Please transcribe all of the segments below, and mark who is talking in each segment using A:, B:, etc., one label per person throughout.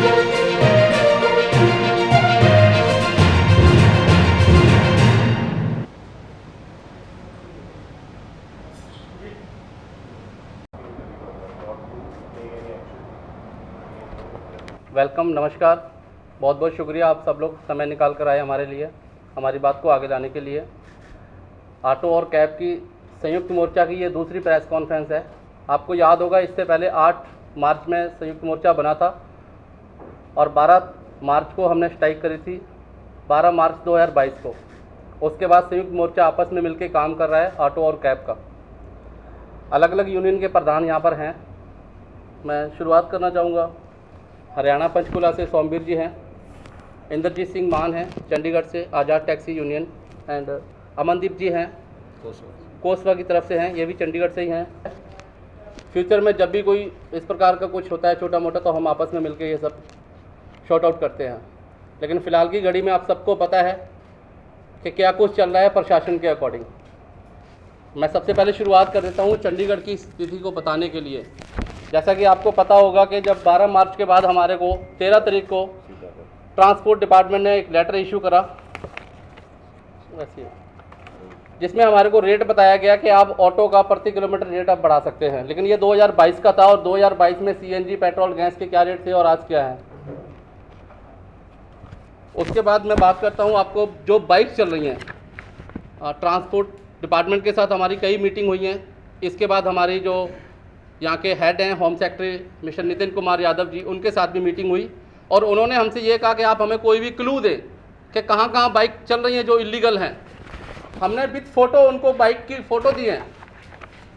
A: Welcome, नमस्कार। बहुत बहुत शुक्रिया आप सब लोग समय निकाल कर आए हमारे लिए, हमारी बात को आगे लाने के लिए। ऑटो और कैब की संयुक्त मोर्चा की ये दूसरी प्रेस कॉन्फ्रेंस है। आपको याद होगा इससे पहले 8 मार्च में संयुक्त मोर्चा बना था और 12 मार्च को हमने स्ट्राइक करी थी, 12 मार्च 2022 को। उसके बाद संयुक्त मोर्चा आपस में मिलकर काम कर रहा है ऑटो और कैब का। अलग अलग यूनियन के प्रधान यहाँ पर हैं। मैं शुरुआत करना चाहूँगा। हरियाणा पंचकुला से सोमवीर जी हैं, इंद्रजीत सिंह मान हैं चंडीगढ़ से आज़ाद टैक्सी यूनियन, एंड अमनदीप जी हैं कोसवा की तरफ से हैं, ये भी चंडीगढ़ से ही हैं। फ्यूचर में जब भी कोई इस प्रकार का कुछ होता है छोटा मोटा तो हम आपस में मिलकर ये सब शॉर्ट आउट करते हैं। लेकिन फ़िलहाल की घड़ी में आप सबको पता है कि क्या कुछ चल रहा है प्रशासन के अकॉर्डिंग। मैं सबसे पहले शुरुआत कर देता हूँ चंडीगढ़ की स्थिति को बताने के लिए। जैसा कि आपको पता होगा कि जब 12 मार्च के बाद हमारे को 13 तारीख को ट्रांसपोर्ट डिपार्टमेंट ने एक लेटर इशू करा, जिसमें हमारे को रेट बताया गया कि आप ऑटो का प्रति किलोमीटर रेट आप बढ़ा सकते हैं। लेकिन ये 2022 का था और 2022 में सीएनजी पेट्रोल गैस के क्या रेट थे और आज क्या है। उसके बाद मैं बात करता हूँ आपको जो बाइक चल रही हैं। ट्रांसपोर्ट डिपार्टमेंट के साथ हमारी कई मीटिंग हुई हैं। इसके बाद हमारी जो यहाँ के हेड हैं home secretary mister Nitin Kumar Yadav ji, उनके साथ भी मीटिंग हुई और उन्होंने हमसे ये कहा कि आप हमें कोई भी क्लू दें कि कहाँ कहाँ बाइक चल रही हैं जो इलीगल हैं। हमने विथ फ़ोटो उनको बाइक की फ़ोटो दी है,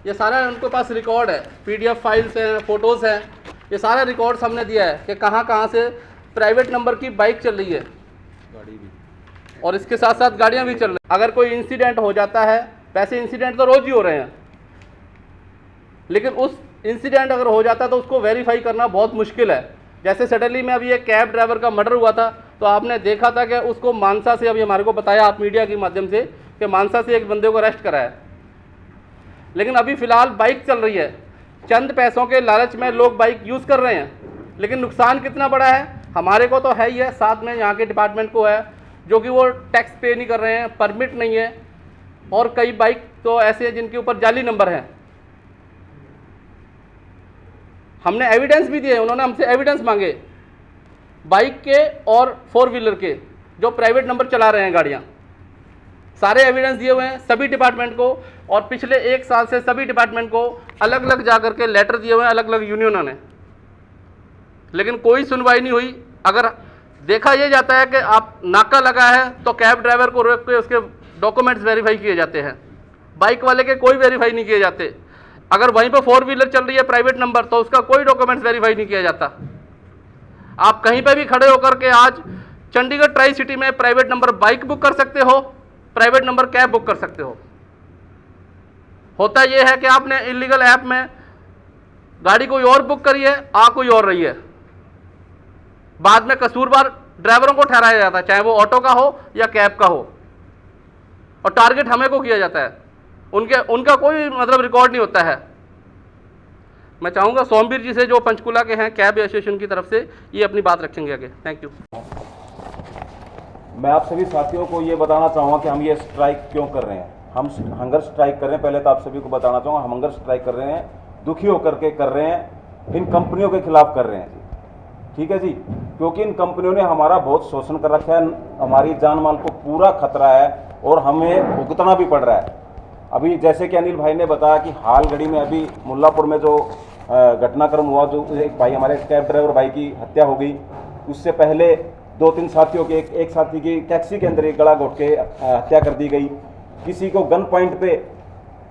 A: ये सारा उनके पास रिकॉर्ड है, PDF फाइल्स हैं, फ़ोटोज़ हैं, ये सारा रिकॉर्ड्स हमने दिया है कि कहाँ कहाँ से प्राइवेट नंबर की बाइक चल रही है गाड़ी भी, और इसके साथ साथ गाड़ियाँ भी चल रही हैं। अगर कोई इंसिडेंट हो जाता है, वैसे इंसिडेंट तो रोज़ ही हो रहे हैं, लेकिन उस इंसिडेंट अगर हो जाता है तो उसको वेरीफाई करना बहुत मुश्किल है। जैसे सडनली में अभी एक कैब ड्राइवर का मर्डर हुआ था तो आपने देखा था कि उसको मानसा से, अभी हमारे को बताया आप मीडिया के माध्यम से कि मानसा से एक बंदे को अरेस्ट कराया। लेकिन अभी फ़िलहाल बाइक चल रही है, चंद पैसों के लालच में लोग बाइक यूज़ कर रहे हैं, लेकिन नुकसान कितना बड़ा है हमारे को तो है ही है, साथ में यहाँ के डिपार्टमेंट को है जो कि वो टैक्स पे नहीं कर रहे हैं, परमिट नहीं है, और कई बाइक तो ऐसे हैं जिनके ऊपर जाली नंबर हैं। हमने एविडेंस भी दिए, उन्होंने हमसे एविडेंस मांगे बाइक के और 4 व्हीलर के जो प्राइवेट नंबर चला रहे हैं गाड़ियाँ, सारे एविडेंस दिए हुए हैं सभी डिपार्टमेंट को। और पिछले 1 साल से सभी डिपार्टमेंट को अलग अलग जाकर के लेटर दिए हुए हैं अलग अलग यूनियनों ने, लेकिन कोई सुनवाई नहीं हुई। अगर देखा यह जाता है कि आप नाका लगा है तो कैब ड्राइवर को रोक के उसके डॉक्यूमेंट्स वेरीफाई किए जाते हैं, बाइक वाले के कोई वेरीफाई नहीं किए जाते। अगर वहीं पर 4 व्हीलर चल रही है प्राइवेट नंबर तो उसका कोई डॉक्यूमेंट्स वेरीफाई नहीं किया जाता। आप कहीं पर भी खड़े होकर के आज चंडीगढ़ ट्राई सिटी में प्राइवेट नंबर बाइक बुक कर सकते हो, प्राइवेट नंबर कैब बुक कर सकते हो। होता यह है कि आपने इलीगल ऐप में गाड़ी कोई और बुक करी है, आ कोई और रही है, बाद में कसूरवार ड्राइवरों को ठहराया जाता है, चाहे वो ऑटो का हो या कैब का हो, और टारगेट हमें को किया जाता है। उनका कोई मतलब रिकॉर्ड नहीं होता है। मैं चाहूँगा सोमवीर जी से जो पंचकुला के हैं कैब एसोसिएशन की तरफ से, ये अपनी बात रखेंगे आगे। Thank you.
B: मैं आप सभी साथियों को ये बताना चाहूँगा कि हम ये स्ट्राइक क्यों कर रहे हैं। हम हंगर स्ट्राइक कर रहे हैं, पहले तो आप सभी को बताना चाहूँगा हम हंगर स्ट्राइक कर रहे हैं, दुखी होकर के कर रहे हैं, इन कंपनियों के खिलाफ कर रहे हैं जी, ठीक है जी, क्योंकि इन कंपनियों ने हमारा बहुत शोषण कर रखा है, हमारी जान माल को पूरा खतरा है और हमें भुगतना भी पड़ रहा है। अभी जैसे कि अनिल भाई ने बताया कि हाल घड़ी में अभी मुल्लापुर में जो घटनाक्रम हुआ, जो एक भाई हमारे कैब ड्राइवर भाई की हत्या हो गई, उससे पहले 2-3 साथियों के एक साथी की टैक्सी के अंदर एक गला घोट के हत्या कर दी गई। किसी को गन पॉइंट पे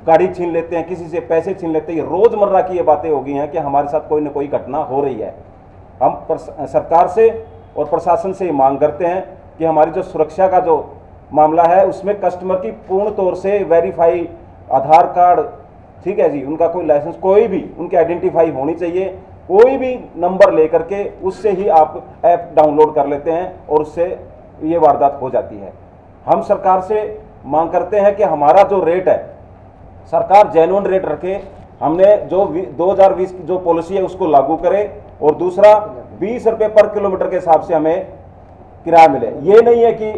B: गाड़ी छीन लेते हैं, किसी से पैसे छीन लेते हैं। रोज़मर्रा की ये बातें हो गई हैं कि हमारे साथ कोई ना कोई घटना हो रही है। हम सरकार से और प्रशासन से मांग करते हैं कि हमारी जो सुरक्षा का जो मामला है उसमें कस्टमर की पूर्ण तौर से वेरीफाई, आधार कार्ड, ठीक है जी, उनका कोई लाइसेंस, कोई भी उनकी आइडेंटिफाई होनी चाहिए। कोई भी नंबर लेकर के उससे ही आप ऐप डाउनलोड कर लेते हैं और उससे ये वारदात हो जाती है। हम सरकार से मांग करते हैं कि हमारा जो रेट है सरकार जेन्युइन रेट रखे। हमने जो 2020 की जो पॉलिसी है उसको लागू करे, और दूसरा 20 रुपये पर किलोमीटर के हिसाब से हमें किराया मिले। ये नहीं है कि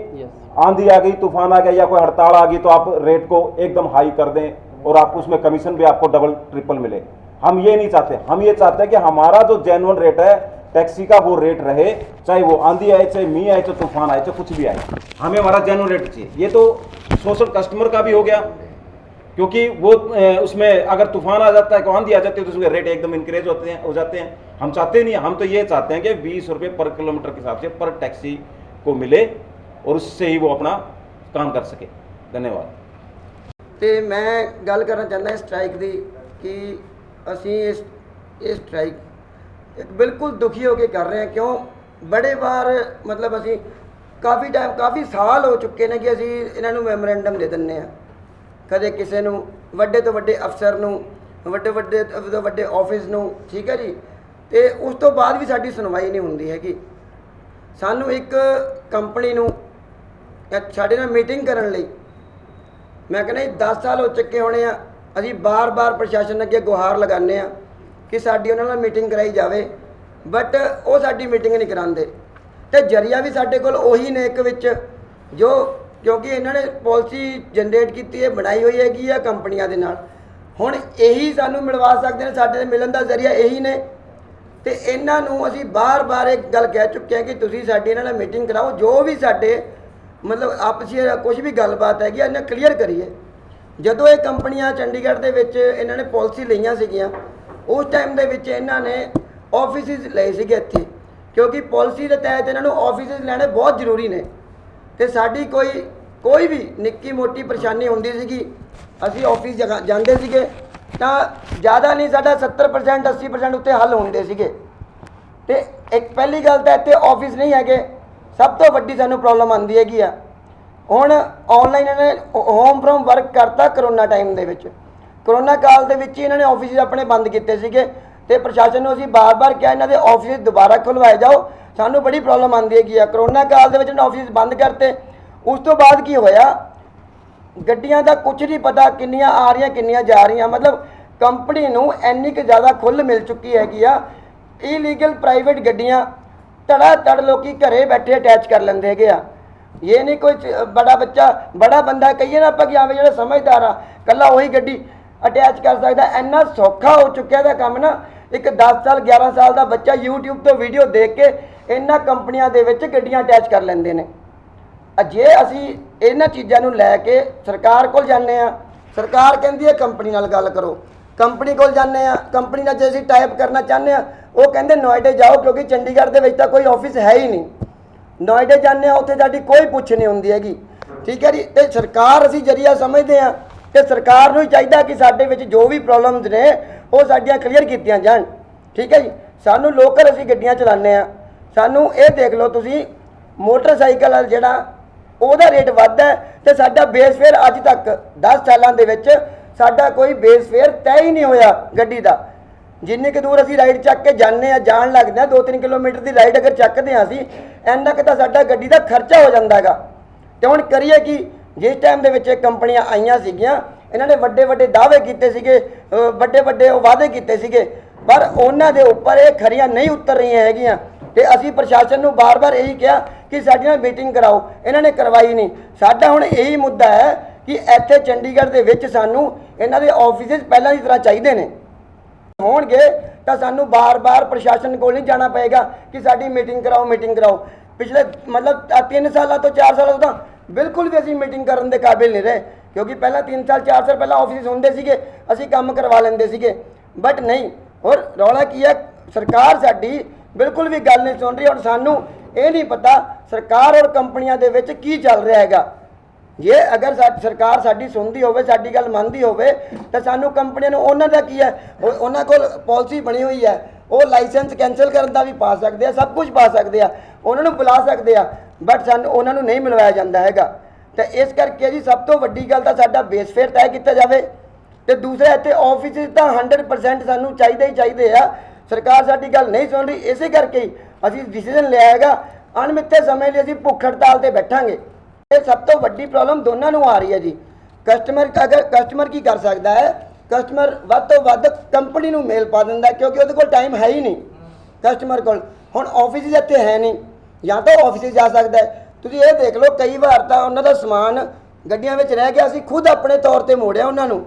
B: आंधी आ गई, तूफान आ गया या कोई हड़ताल आ गई तो आप रेट को एकदम हाई कर दें और आप उसमें कमीशन भी आपको डबल ट्रिपल मिले। हम ये नहीं चाहते। हम ये चाहते हैं कि हमारा जो जेन्युइन रेट है टैक्सी का वो रेट रहे, चाहे वो आंधी आए, चाहे मींह आए, चाहे तूफान आए, चाहे कुछ भी आए, हमें हमारा जेन्युइन रेट चाहिए। ये तो सोशल कस्टमर का भी हो गया, क्योंकि वो उसमें अगर तूफान आ जाता है, कोई आंधी आ जाती है तो उसके रेट एकदम इंक्रीज हो जाते हैं। हम चाहते नहीं, हम तो ये चाहते हैं कि 20 रुपये पर किलोमीटर के हिसाब से पर टैक्सी को मिले और उससे ही वो अपना काम कर सके। धन्यवाद।
C: ਤੇ ਮੈਂ ਗੱਲ ਕਰਨਾ ਚਾਹੁੰਦਾ ਇਸ ਸਟ੍ਰਾਈਕ ਦੀ ਕਿ ਅਸੀਂ ਇਸ ਸਟ੍ਰਾਈਕ ਇੱਕ ਬਿਲਕੁਲ ਦੁਖੀ ਹੋ ਕੇ ਕਰ ਰਹੇ ਹਾਂ। ਕਿਉਂ? ਬੜੇ ਵਾਰ ਮਤਲਬ ਅਸੀਂ ਕਾਫੀ ਸਾਲ ਹੋ ਚੁੱਕੇ ਨੇ ਕਿ ਅਸੀਂ ਇਹਨਾਂ ਨੂੰ ਮੈਮੋਰੈਂਡਮ ਦੇ ਦਿੰਦੇ ਹਾਂ, ਕਦੇ ਕਿਸੇ ਨੂੰ, ਵੱਡੇ ਤੋਂ ਵੱਡੇ ਅਫਸਰ ਨੂੰ, ਵੱਡੇ ਤੋਂ ਵੱਡੇ ਆਫਿਸ ਨੂੰ, ਠੀਕ ਹੈ ਜੀ। ਤੇ ਉਸ ਤੋਂ ਬਾਅਦ ਵੀ ਸਾਡੀ ਸੁਣਵਾਈ ਨਹੀਂ ਹੁੰਦੀ ਹੈਗੀ। ਸਾਨੂੰ ਇੱਕ ਕੰਪਨੀ ਨੂੰ ਸਾਡੇ ਨਾਲ ਮੀਟਿੰਗ ਕਰਨ ਲਈ मैं कहना 10 साल हो चुके होने आ, अभी बार बार प्रशासन अगे गुहार लगाने कि साड़ी उन्होंने मीटिंग कराई जाए, बट वो साड़ी मीटिंग नहीं कराते। तो जरिया भी साढ़े कोल उही ने एक विच जो, क्योंकि इन्होंने पॉलिसी जनरेट की है, बनाई हुई हैगी है कंपनियां दे नाल। हुण यही सानू मिलवा सकते हैं, साडे मिलन का जरिया यही ने। तो इन्हां नूं असीं बार बार एक गल कह चुके हैं कि तुसीं साडी इन्हां नाल मीटिंग कराओ, जो भी साडे मतलब आपसी कुछ भी गलबात हैगी इन्हें क्लीयर करिए। ਜਦੋਂ ਇਹ ਕੰਪਨੀਆਂ ਚੰਡੀਗੜ੍ਹ ਦੇ ਵਿੱਚ ਇਹਨਾਂ ਨੇ ਪਾਲਿਸੀ ਲਈਆਂ ਸੀਗੀਆਂ, ਉਸ ਟਾਈਮ ਦੇ ਵਿੱਚ ਇਹਨਾਂ ਨੇ ਆਫਿਸਿਸ ਲਏ ਸੀਗੇ ਇੱਥੇ, ਕਿਉਂਕਿ ਪਾਲਿਸੀ ਦੇ ਤਹਿਤ ਇਹਨਾਂ ਨੂੰ ਆਫਿਸਿਸ ਲੈਣੇ ਬਹੁਤ ਜ਼ਰੂਰੀ ਨੇ। ਤੇ ਸਾਡੀ ਕੋਈ ਵੀ ਨਿੱਕੀ ਮੋਟੀ ਪਰੇਸ਼ਾਨੀ ਹੁੰਦੀ ਸੀਗੀ, ਅਸੀਂ ਆਫਿਸ ਜਾਂਦੇ ਸੀਗੇ ਤਾਂ ਜ਼ਿਆਦਾ ਨਹੀਂ ਸਾਡਾ 70% 80% ਉੱਤੇ ਹੱਲ ਹੁੰਦੇ ਸੀਗੇ। ਤੇ ਇੱਕ ਪਹਿਲੀ ਗੱਲ ਤਾਂ ਇੱਥੇ ਆਫਿਸ ਨਹੀਂ ਹੈਗੇ, ਸਭ ਤੋਂ ਵੱਡੀ ਸਾਨੂੰ ਪ੍ਰੋਬਲਮ ਆਉਂਦੀ ਹੈਗੀ ਆ। ਹੁਣ ਆਨਲਾਈਨ ਇਹਨਾਂ ਨੇ ਹੋਮ ਫਰੋਮ ਵਰਕ ਕਰਤਾ ਕਰੋਨਾ ਟਾਈਮ ਦੇ ਵਿੱਚ। ਕਰੋਨਾ ਕਾਲ ਦੇ ਵਿੱਚ ਇਹਨਾਂ ਨੇ ਆਫਿਸ ਆਪਣੇ ਬੰਦ ਕੀਤੇ ਸੀਗੇ ਤੇ ਪ੍ਰਸ਼ਾਸਨ ਨੂੰ ਅਸੀਂ ਬਾਰ-ਬਾਰ ਕਿਹਾ ਇਹਨਾਂ ਦੇ ਆਫਿਸ ਦੁਬਾਰਾ ਖੁਲਵਾਏ ਜਾਓ, ਸਾਨੂੰ ਬੜੀ ਪ੍ਰੋਬਲਮ ਆਉਂਦੀ ਹੈਗੀ ਆ। ਕਰੋਨਾ ਕਾਲ ਦੇ ਵਿੱਚ ਇਹਨਾਂ ਆਫਿਸ ਬੰਦ ਕਰਤੇ। ਉਸ ਤੋਂ ਬਾਅਦ ਕੀ ਹੋਇਆ, ਗੱਡੀਆਂ ਦਾ ਕੁਝ ਨਹੀਂ ਪਤਾ ਕਿੰਨੀਆਂ ਆ ਰਹੀਆਂ ਕਿੰਨੀਆਂ ਜਾ ਰਹੀਆਂ। ਮਤਲਬ ਕੰਪਨੀ ਨੂੰ ਇੰਨੀ ਕੁ ਜ਼ਿਆਦਾ ਖੁੱਲ੍ਹ ਮਿਲ ਚੁੱਕੀ ਹੈਗੀ ਆ। ਇਲੀਗਲ ਪ੍ਰਾਈਵੇਟ ਗੱਡੀਆਂ ਧੜਾ ਲੋਕੀ ਘਰੇ ਬੈਠੇ ਅਟੈਚ ਕਰ ਲੈਂਦੇ ਹੈਗੇ ਆ। ये नहीं कोई बड़ा बंदा कहिए ना आप कि हाँ जो समझदार आ कला वही गड्डी अटैच कर सकता। इन्ना सौखा हो चुका है काम ना। एक 10 साल 11 साल का बच्चा यूट्यूब तो वीडियो देख के इन्होंने कंपनियां दे विच गड्डियां अटैच कर लेंदे ने। जे असी इन्हां चीज़ां नूं लैके सरकार कोल जाने आ, सरकार कहती है कंपनी नाल गल करो, कंपनी कोल जाने आ, कंपनी नाल जे असीं टाइप करना चाहते हैं वो कहते नोएडे जाओ, क्योंकि चंडीगढ़ दे विच तां कोई ऑफिस है ही नहीं। नोएडे जाने उत्थे साडी कोई पुछ नहीं होंदी हैगी, ठीक है जी। तो सरकार असीं जरिया समझते हैं कि सरकार नूं चाहिए कि साडे विच जो भी प्रॉब्लम्स ने वो साडियां क्लीयर कीतियां जाण, ठीक है जी। सानू लोकल असीं गड्डियां चलाने आ, सानू ये देख लो तुसीं मोटरसाइकिल जिहड़ा ਉਹਦਾ रेट ਵੱਧ है तो साडा बेस फेयर अज तक 10 सालों के विच साडा कोई बेस फेयर तय ही नहीं होया गड्डी का। जिन्नी कि दूर असीं राइड चक के जाने जान लगते हैं 2-3 किलोमीटर की राइड अगर चकते हैं असीं इन्ना कि साडा गड्डी का खर्चा हो जाता है। तो हुण करिए कि जिस टाइम दे विच कंपनियां आईयां सीगियां इन्हां ने वड्डे दावे कीते सीगे, वड्डे वादे कीते सीगे, पर उन्हां दे उपर ये खरियां नहीं उतर रही हैगियां। तो असीं प्रशासन नूं बार-बार यही कहा कि साडी नाल मीटिंग कराओ, इन्हां ने करवाई नहीं। साडा हुण यही मुद्दा है कि इत्थे चंडीगढ़ दे विच सानूं इन्हां दे ऑफिस पहलां की तरह चाहीदे ने होणगे तो सानू बार-बार प्रशासन को नहीं जाना पएगा कि साडी मीटिंग कराओ। पिछले मतलब 3 साल तो 4 साल तो बिल्कुल भी असीं मीटिंग करन दे काबिल नहीं रहे, क्योंकि पहला 3 साल 4 साल पहले ऑफिस होंदे सीगे, असीं काम करवा लेंदे सीगे, बट नहीं। और रौला की है, सरकार साडी बिल्कुल भी गल नहीं सुन रही। और सानू ये नहीं पता सरकार और कंपनियां दे विच की चल रहा हैगा। जे अगर सरकार साडी सुनती होवे, साडी गल मनदी होवे तो सानू कंपनियां नूं उन्हां दा की है, उन्हां कोल पॉलिसी बनी हुई है, वो लाइसेंस कैंसल करन दा भी पा सकते हैं, सब कुछ पा सकते हैं, उन्हां नूं बुला सकते हैं, बट सानू उन्हां नूं नहीं मिलवाया जाता हैगा। तो इस करके जी सब तो वड्डी गल तां साडा बेस फेयर तय किया जाए। तो दूसरा इत्थे ऑफिस तां 100% सानू चाहिए ही चाहिए आ। सरकार साडी गल नहीं सुन रही, इसे करके ही असीं डिसीजन लिया हैगा अणमिथे समय लिए असीं भुख हड़ताल ते बैठांगे। ये सब तो वड्डी प्रॉब्लम दोनों नूं आ रही है जी। कस्टमर की कर सकता है, कस्टमर वध तो वध कंपनी नूं मेल पा दिंदा, क्योंकि उहदे कोल टाइम है ही नहीं कस्टमर कोल। ਹੁਣ ਆਫਿਸ ਇੱਥੇ ਹੈ ਨਹੀਂ, ਜਾਂ ਤਾਂ ਆਫਿਸ ਜਾ ਸਕਦਾ ਹੈ। ਤੁਸੀਂ ਇਹ ਦੇਖ ਲਓ ਕਈ ਵਾਰ ਤਾਂ ਉਹਨਾਂ ਦਾ ਸਮਾਨ ਗੱਡੀਆਂ ਵਿੱਚ ਰਹਿ ਗਿਆ, ਅਸੀਂ ਖੁਦ ਆਪਣੇ ਤੌਰ ਤੇ ਮੋੜਿਆ ਉਹਨਾਂ ਨੂੰ।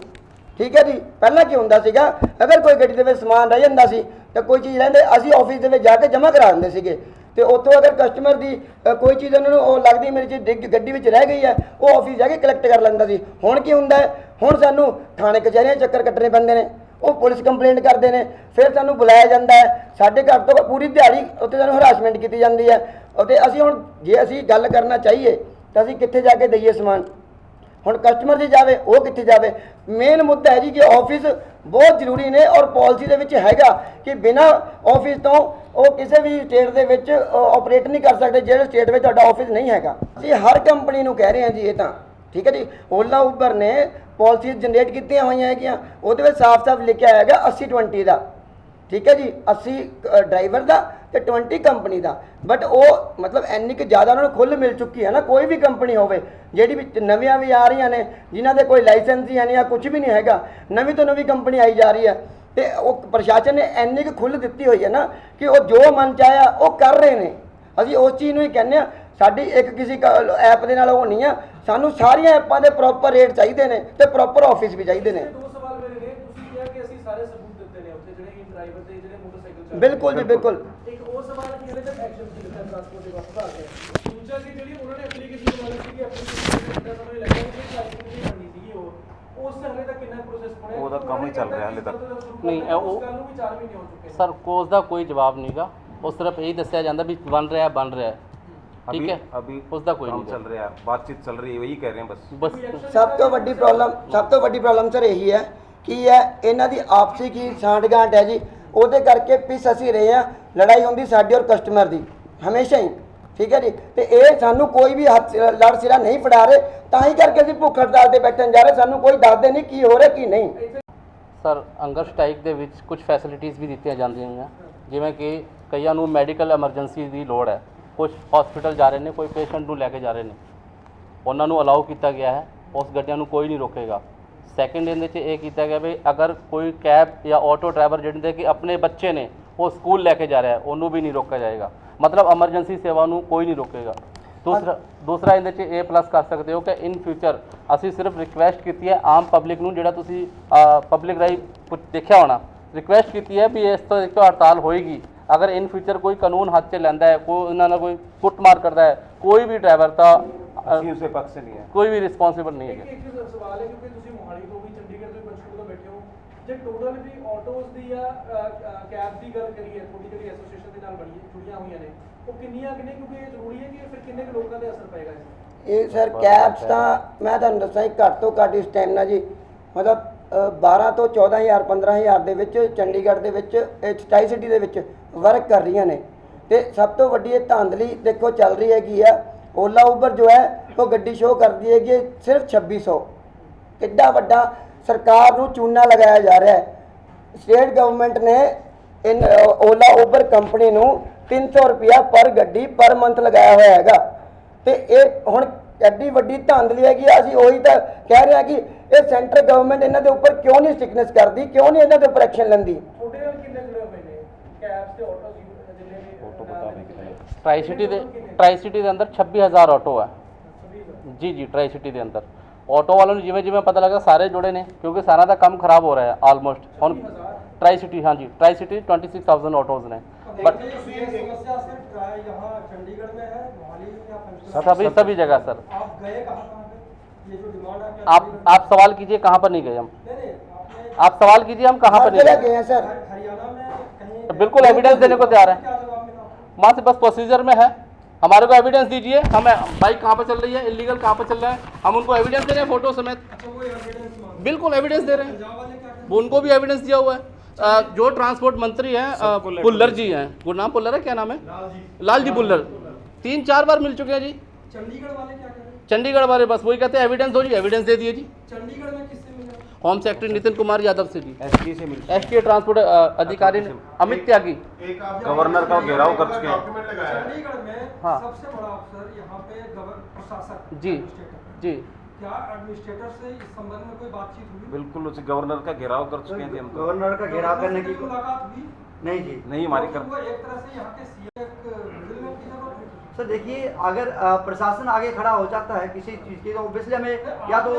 C: ਠੀਕ ਹੈ ਜੀ। ਪਹਿਲਾਂ ਕੀ ਹੁੰਦਾ ਸੀਗਾ, ਅਗਰ ਕੋਈ ਗੱਡੀ ਦੇ ਵਿੱਚ ਸਮਾਨ ਰਹਿ ਜਾਂਦਾ ਸੀ ਤਾਂ ਕੋਈ ਚੀਜ਼ ਰਹਿੰਦੇ ਅਸੀਂ ਆਫਿਸ ਦੇ ਵਿੱਚ ਜਾ ਕੇ ਜਮ੍ਹਾਂ ਕਰਾ ਦਿੰਦੇ ਸੀਗੇ, ਤੇ ਉੱਥੋਂ ਅਗਰ ਕਸਟਮਰ ਦੀ ਕੋਈ ਚੀਜ਼ ਉਹਨਾਂ ਨੂੰ ਉਹ ਲੱਗਦੀ ਮੇਰੀ ਚੀਜ਼ ਗੱਡੀ ਵਿੱਚ ਰਹਿ ਗਈ ਹੈ, ਉਹ ਆਫਿਸ ਜਾ ਕੇ ਕਲੈਕਟ ਕਰ ਲੈਂਦਾ ਸੀ। ਹੁਣ ਕੀ ਹੁੰਦਾ ਹੈ, ਹੁਣ ਸਾਨੂੰ ਥਾਣੇ ਕਚਹਿਰੀਆਂ ਚੱਕਰ ਕੱਟਣੇ ਪੈਂਦੇ ਨੇ, ਉਹ ਪੁਲਿਸ ਕੰਪਲੇਂਟ ਕਰਦੇ ਨੇ, ਫਿਰ ਸਾਨੂੰ ਬੁਲਾਇਆ ਜਾਂਦਾ ਹੈ, ਸਾਡੇ ਘਰ ਤੋਂ ਪੂਰੀ ਦਿਹਾੜੀ ਉੱਥੇ ਸਾਨੂੰ ਹਰਾਸਮੈਂਟ ਕੀਤੀ ਜਾਂਦੀ ਹੈ। ਅਤੇ ਅਸੀਂ ਹੁਣ ਜੇ ਅਸੀਂ ਗੱਲ ਕਰਨਾ ਚਾਹੀਏ ਤਾਂ ਅਸੀਂ ਕਿੱਥੇ ਜਾ ਕੇ ਦਈਏ ਸਮਾਨ? ਹੁਣ ਕਸਟਮਰ ਜੇ ਜਾਵੇ ਉਹ ਕਿੱਥੇ ਜਾਵੇ? ਮੇਨ ਮੁੱਦਾ ਹੈ ਜੀ ਕਿ ਆਫਿਸ ਬਹੁਤ ਜ਼ਰੂਰੀ ਨੇ, ਔਰ ਪਾਲਿਸੀ ਦੇ ਵਿੱਚ ਹੈਗਾ ਕਿ ਬਿਨਾਂ ਆਫਿਸ ਤੋਂ ਉਹ ਕਿਸੇ ਵੀ ਸਟੇਟ ਦੇ ਵਿੱਚ ਆਪਰੇਟ ਨਹੀਂ ਕਰ ਸਕਦੇ ਜਿਹੜੇ ਸਟੇਟ ਵਿੱਚ ਤੁਹਾਡਾ ਆਫਿਸ ਨਹੀਂ ਹੈਗਾ। ਅਸੀਂ ਹਰ ਕੰਪਨੀ ਨੂੰ ਕਹਿ ਰਹੇ ਹਾਂ ਜੀ ਇਹ ਤਾਂ ਠੀਕ ਹੈ ਜੀ। ਓਲਾ ਉਬਰ ਨੇ ਪਾਲਿਸੀ ਜਨਰੇਟ ਕੀਤੀਆਂ ਹੋਈਆਂ ਹੈਗੀਆਂ, ਉਹਦੇ ਵਿੱਚ ਸਾਫ਼-ਸਾਫ਼ ਲਿਖਿਆ ਹੈਗਾ 80-20 ਦਾ। ਠੀਕ ਹੈ ਜੀ, 80 ਡਰਾਈਵਰ ਦਾ ਤੇ 20 ਕੰਪਨੀ ਦਾ। ਬਟ ਉਹ ਮਤਲਬ ਇੰਨੀ ਕਿ ਜ਼ਿਆਦਾ ਉਹਨਾਂ ਨੂੰ ਖੁੱਲ੍ਹ ਮਿਲ ਚੁੱਕੀ ਹੈ ਨਾ, ਕੋਈ ਵੀ ਕੰਪਨੀ ਹੋਵੇ ਜਿਹੜੀ ਵੀ ਨਵੀਆਂ ਵੀ ਆ ਰਹੀਆਂ ਨੇ ਜਿਨ੍ਹਾਂ ਦੇ ਕੋਈ ਲਾਇਸੈਂਸ ਹੀ ਹੈ ਨਹੀਂ ਜਾਂ ਕੁਝ ਵੀ ਨਹੀਂ ਹੈਗਾ, ਨਵੀਂ ਤੋਂ ਨਵੀਂ ਕੰਪਨੀ ਆਈ ਜਾ ਰਹੀ ਹੈ, ਤੇ ਉਹ ਪ੍ਰਸ਼ਾਸਨ ਨੇ ਇੰਨੀ ਕੁ ਖੁੱਲ੍ਹ ਦਿੱਤੀ ਹੋਈ ਹੈ ਨਾ ਕਿ ਉਹ ਜੋ ਮਨ ਚਾਹਿਆ ਉਹ ਕਰ ਰਹੇ ਨੇ। ਅਸੀਂ ਉਸ ਚੀਜ਼ ਨੂੰ ਹੀ ਕਹਿੰਦੇ ਹਾਂ, ਸਾਡੀ ਇੱਕ ਕਿਸੇ ਐਪ ਦੇ ਨਾਲ ਉਹ ਨਹੀਂ ਆ, ਸਾਨੂੰ ਸਾਰੀਆਂ ਐਪਾਂ ਦੇ ਪ੍ਰੋਪਰ ਰੇਟ ਚਾਹੀਦੇ ਨੇ ਤੇ ਪ੍ਰੋਪਰ ਆਫਿਸ ਵੀ ਚਾਹੀਦੇ ਨੇ।
D: ਦੋ ਸਵਾਲ ਮੇਰੇ ਨੇ, ਤੁਸੀਂ ਕਿਹਾ ਕਿ ਅਸੀਂ ਸਾਰੇ ਸਬੂਤ ਦਿੱਤੇ ਨੇ ਉੱਥੇ ਜਿਹੜੇ ਡਰਾਈਵਰ ਦੇ ਜਿਹੜੇ ਮੋਟਰਸਾਈਕਲ
C: ਬਿਲਕੁਲ ਜੀ ਬਿਲਕੁਲ।
D: ਇੱਕ ਹੋਰ ਸਵਾਲ ਕਿ ਇਹਦੇ ਤੇ ਐਕਸ਼ਨ ਕੀ ਲਿਖਿਆ ਟਰਾਂਸਪੋਰਟ ਦੇ ਵਾਸਤੇ ਆ ਗਿਆ। ਦੂਜਾ ਕਿ ਜਿਹੜੀ ਉਹਨਾਂ ਨੇ ਐਪਲੀਕੇਸ਼ਨ ਬਣਾਈ ਸੀ ਕਿ ਐਪਲੀਕੇਸ਼ਨ ਦਾ ਸਮਝ ਲੱਗਿਆ ਕਿ ਲਾਇਸੈਂਸ ਨਹੀਂ ਬਣਨੀ ਸੀਗੀ, ਉਹ ਉਸ ਹਲੇ ਤੱਕ ਕਿੰਨਾ ਪ੍ਰੋਸੈਸ ਬਣਿਆ?
B: ਉਹਦਾ ਕੰਮ ਹੀ ਚੱਲ ਰਿਹਾ ਹਲੇ ਤੱਕ।
A: ਨਹੀਂ ਉਹ
D: ਗੱਲ ਨੂੰ ਵੀ 4 ਮਹੀਨੇ ਹੋ ਚੁੱਕੇ ਨੇ
A: ਸਰ ਕੋਸ ਦਾ ਕੋਈ ਜਵਾਬ ਨਹੀਂਗਾ, ਉਹ ਸਿਰਫ ਇਹੀ ਦੱਸਿਆ ਜਾਂਦਾ ਵੀ ਬਣ ਰਿਹਾ ठीक है।
B: अभी
A: उसका कोई
B: काम
A: नहीं
B: चल रहा है, बातचीत चल रही है, वही कह रहे हैं बस।
A: बस
C: ਸਭ ਤੋਂ ਵੱਡੀ ਪ੍ਰੋਬਲਮ ਸਰ ਇਹੀ ਹੈ ਕਿ ਇਹਨਾਂ ਦੀ ਆਪਸੀ ਕੀ ਸਾਂਠ-ਗਾਂਠ ਹੈ ਜੀ, ਉਹਦੇ ਕਰਕੇ ਪਿੱਛ ਅਸੀਂ ਰਹੇ ਹਾਂ। ਲੜਾਈ ਹੁੰਦੀ ਸਾਡੀ ਔਰ ਕਸਟਮਰ ਦੀ ਹਮੇਸ਼ਾ ਹੀ। ਠੀਕ ਹੈ ਜੀ, ਤੇ ਇਹ ਸਾਨੂੰ ਕੋਈ ਵੀ ਹੱਥ ਲੜ ਸਿਰਾ ਨਹੀਂ ਫੜਾ ਰਹੇ, ਤਾਂ ਹੀ ਕਰਕੇ ਅਸੀਂ ਭੁੱਖ ਹੜਤਾਲ ਤੇ ਬੈਠਣ ਜਾ ਰਹੇ। ਸਾਨੂੰ ਕੋਈ ਦੱਸਦੇ ਨਹੀਂ ਕੀ ਹੋ ਰਿਹਾ ਕੀ ਨਹੀਂ।
A: ਸਰ ਅੰਗਰ ਸਟ੍ਰਾਈਕ ਦੇ ਵਿੱਚ ਕੁਝ ਫੈਸਿਲਿਟੀਜ਼ ਵੀ ਦਿੱਤੀਆਂ ਜਾਂਦੀਆਂ ਨੇ, ਜਿਵੇਂ ਕਿ ਕਈਆਂ ਨੂੰ ਮੈਡੀਕਲ ਐਮਰਜੈਂਸੀ ਦੀ ਲੋੜ ਹੈ, ਕੁਝ ਹਸਪੀਟਲ ਜਾ ਰਹੇ ਨੇ, ਕੋਈ ਪੇਸ਼ੈਂਟ ਨੂੰ ਲੈ ਕੇ ਜਾ ਰਹੇ ਨੇ, ਉਹਨਾਂ ਨੂੰ ਅਲਾਉ ਕੀਤਾ ਗਿਆ ਹੈ, ਉਸ ਗੱਡੀਆਂ ਨੂੰ ਕੋਈ ਨਹੀਂ ਰੋਕੇਗਾ। ਸੈਕਿੰਡ ਇਹਦੇ 'ਚ ਇਹ ਕੀਤਾ ਗਿਆ ਵੀ ਅਗਰ ਕੋਈ ਕੈਬ ਜਾਂ ਆਟੋ ਡਰਾਈਵਰ ਜਿਹਦੇ ਕਿ ਆਪਣੇ ਬੱਚੇ ਨੇ ਉਹ ਸਕੂਲ ਲੈ ਕੇ ਜਾ ਰਿਹਾ ਹੈ, ਉਹਨੂੰ ਵੀ ਨਹੀਂ ਰੋਕਿਆ ਜਾਏਗਾ। ਮਤਲਬ ਐਮਰਜੈਂਸੀ ਸੇਵਾ ਨੂੰ ਕੋਈ ਨਹੀਂ ਰੋਕੇਗਾ। ਦੂਸਰਾ ਇਹਦੇ 'ਚ ਇਹ ਪਲੱਸ ਕਰ ਸਕਦੇ ਹੋ ਕਿ ਇਨ ਫਿਊਚਰ ਅਸੀਂ ਸਿਰਫ ਰਿਕੁਐਸਟ ਕੀਤੀ ਹੈ ਆਮ ਪਬਲਿਕ ਨੂੰ, ਜਿਹੜਾ ਤੁਸੀਂ ਪਬਲਿਕ ਰਾਹੀਂ ਕੁਝ ਦੇਖਿਆ ਹੋਣਾ, ਰਿਕੁਐਸਟ ਕੀਤੀ ਹੈ ਵੀ ਇਸ ਤੋਂ ਇੱਕ ਹੜਤਾਲ ਹੋਏਗੀ। अगर इन फ्यूचर कोई कानून हाथ से लेंदा है, कोई इन्होंने कोई कुटमार करता है, कोई भी ड्राइवर का
B: उसे पक्ष से नहीं है,
A: कोई भी रिस्पॉन्सिबल नहीं है।
D: एक सवाल है क्योंकि ਤੁਸੀਂ ਮੋਹਾਲੀ ਤੋਂ ਵੀ ਚੰਡੀਗੜ੍ਹ ਤੋਂ ਪੰਚਕੂਲਾ ਤੋਂ ਬੈਠੇ ਹੋ, ਜੇ ਟੋਟਲ ਵੀ ਆਟੋਸ ਦੀ ਜਾਂ ਕੈਬ ਦੀ ਗੱਲ ਕਰੀਏ, ਤੁਹਾਡੀ ਜਿਹੜੀ ਐਸੋਸੀਏਸ਼ਨ ਦੇ ਨਾਲ ਜੁੜੀਆਂ ਹੋਈਆਂ ਨੇ, ਉਹ ਕਿੰਨੀਆਂ ਕਿਉਂਕਿ ਇਹ ਜ਼ਰੂਰੀ ਹੈ ਕਿ ਫਿਰ ਕਿੰਨੇ ਕੁ ਲੋਕਾਂ ਦੇ ਅਸਰ ਪਏਗਾ ਇਸ?
C: ਇਹ ਸਰ ਕੈਬਸ ਤਾਂ ਮੈਂ ਤੁਹਾਨੂੰ ਦੱਸਾਂ ਘੱਟ ਤੋਂ ਘੱਟ ਇਸ ਟਾਈਮ ਨਾਲ ਜੀ ਮਤਲਬ 12 ਤੋਂ 14,000 15,000 ਦੇ ਵਿੱਚ ਚੰਡੀਗੜ੍ਹ ਦੇ ਵਿੱਚ ਸਟਾਈ ਸਿਟੀ ਦੇ ਵਿੱਚ ਵਰਕ ਕਰ ਰਹੀਆਂ ਨੇ। ਤੇ ਸਭ ਤੋਂ ਵੱਡੀ ਇਹ ਧਾਂਦਲੀ ਦੇਖੋ ਚੱਲ ਰਹੀ ਹੈਗੀ ਆ, ਓਲਾ ਉਬਰ ਜੋ ਹੈ ਉਹ ਗੱਡੀ ਸ਼ੋਅ ਕਰਦੀ ਹੈਗੀ ਸਿਰਫ 2600। ਕਿੱਡਾ ਵੱਡਾ ਸਰਕਾਰ ਨੂੰ ਚੂਨਾ ਲਗਾਇਆ ਜਾ ਰਿਹਾ ਹੈ। ਸਟੇਟ ਗਵਰਨਮੈਂਟ ਨੇ ਇਨ ਓਲਾ ਉਬਰ ਕੰਪਨੀ ਨੂੰ 300 ਰੁਪਇਆ ਪਰ ਗੱਡੀ ਪਰ ਮੰਥ ਲਗਾਇਆ ਹੋਇਆ ਹੈਗਾ। ਤੇ ਇਹ ਹੁਣ ਐਡੀ ਵੱਡੀ ਧਾਂਦਲੀ ਹੈਗੀ। ਅਸੀਂ ਉਹੀ ਤਾਂ ਕਹਿ ਰਹੇ ਹਾਂ ਕਿ ਇਹ ਸੈਂਟਰ ਗਵਰਨਮੈਂਟ ਇਹਨਾਂ ਦੇ ਉੱਪਰ ਕਿਉਂ ਨਹੀਂ ਸਟ੍ਰਿਕਨੈਸ ਕਰਦੀ, ਕਿਉਂ ਨਹੀਂ ਇਹਨਾਂ ਦੇ ਉੱਪਰ ਐਕਸ਼ਨ ਲੈਂਦੀ?
D: ਤੁਹਾਡੇ ਨਾਲ ਕਿੰਨੇ ਜੁੜੇ ਹੋਏ ਨੇ ਕੈਬਸ ਤੇ ਆਟੋਸ ਜਿੰਨੇ ਵੀ
B: ऑटो बता दें कितने?
A: ਟਰਾਈ ਸਿਟੀ ਦੇ ਅੰਦਰ 26,000 ਆਟੋ ਹੈ ਜੀ ਟਰਾਈ ਸਿਟੀ ਦੇ ਅੰਦਰ। ਆਟੋ ਵਾਲਿਆਂ ਨੂੰ ਜਿਵੇਂ ਜਿਵੇਂ ਪਤਾ ਲੱਗਾ ਸਾਰੇ ਜੁੜੇ ਨੇ, ਕਿਉਂਕਿ ਸਾਰਾ ਦਾ ਕੰਮ ਖਰਾਬ ਹੋ ਰਿਹਾ ਹੈ ਆਲਮੋਸਟ। ਹੁਣ ਟਰਾਈ ਸਿਟੀ 26,000 ऑटोज ने, बट सभी जगह सर। आप सवाल कीजिए कहाँ पर नहीं गए हम, आप सवाल कीजिए हम कहाँ पर नहीं गए
C: हैं सर।
A: तो बिल्कुल एविडेंस देने को तैयार है, वहाँ से बस प्रोसीजर में है। हमारे को एविडेंस दीजिए, हमें बाइक कहाँ पर चल रही है, इलीगल कहाँ पर चल रहा है, हम उनको एविडेंस दे रहे हैं फोटो समेत। बिल्कुल एविडेंस दे रहे हैं, वो उनको भी एविडेंस दिया हुआ है। जो ट्रांसपोर्ट मंत्री हैं पुल्लर जी हैं, वो नाम पुल्लर है, क्या नाम है, लाल जी पुल्लर, 3-4 बार मिल चुके हैं जी।
D: चंडीगढ़ वाले क्या कह रहे हैं?
A: चंडीगढ़ वाले बस वही कहते हैं एविडेंस दो जी, एविडेंस दे दिए जी।
D: चंडीगढ़ में किससे मिला?
A: होम सेक्रेटरी नितिन कुमार यादव से जी,
B: एसपी से मिल
A: एसटी ट्रांसपोर्ट अधिकारी अमित त्यागी।
B: गवर्नर का घेराव कर चुके हैं।
D: चंडीगढ़ में
A: हाँ।
D: सबसे बड़ा अफसर यहाँ पे प्रशासक
A: जी जी
D: क्या एडमिनिस्ट्रेटर से इस संबंध में कोई बातचीत हुई?
B: बिल्कुल उसे गवर्नर का घेराव कर चुके हैं जी हम तो।
E: गवर्नर का घेराव करने की
D: मुलाकात हुई?
C: नहीं जी।
B: नहीं हमारी कर
E: एक तरह से यहाँ के सीए मिडिलमैन की जरूरत है।
C: सर देखिए, अगर प्रशासन आगे खड़ा हो जाता है किसी चीज़ की, तो ऑब्वियसली हमें या तो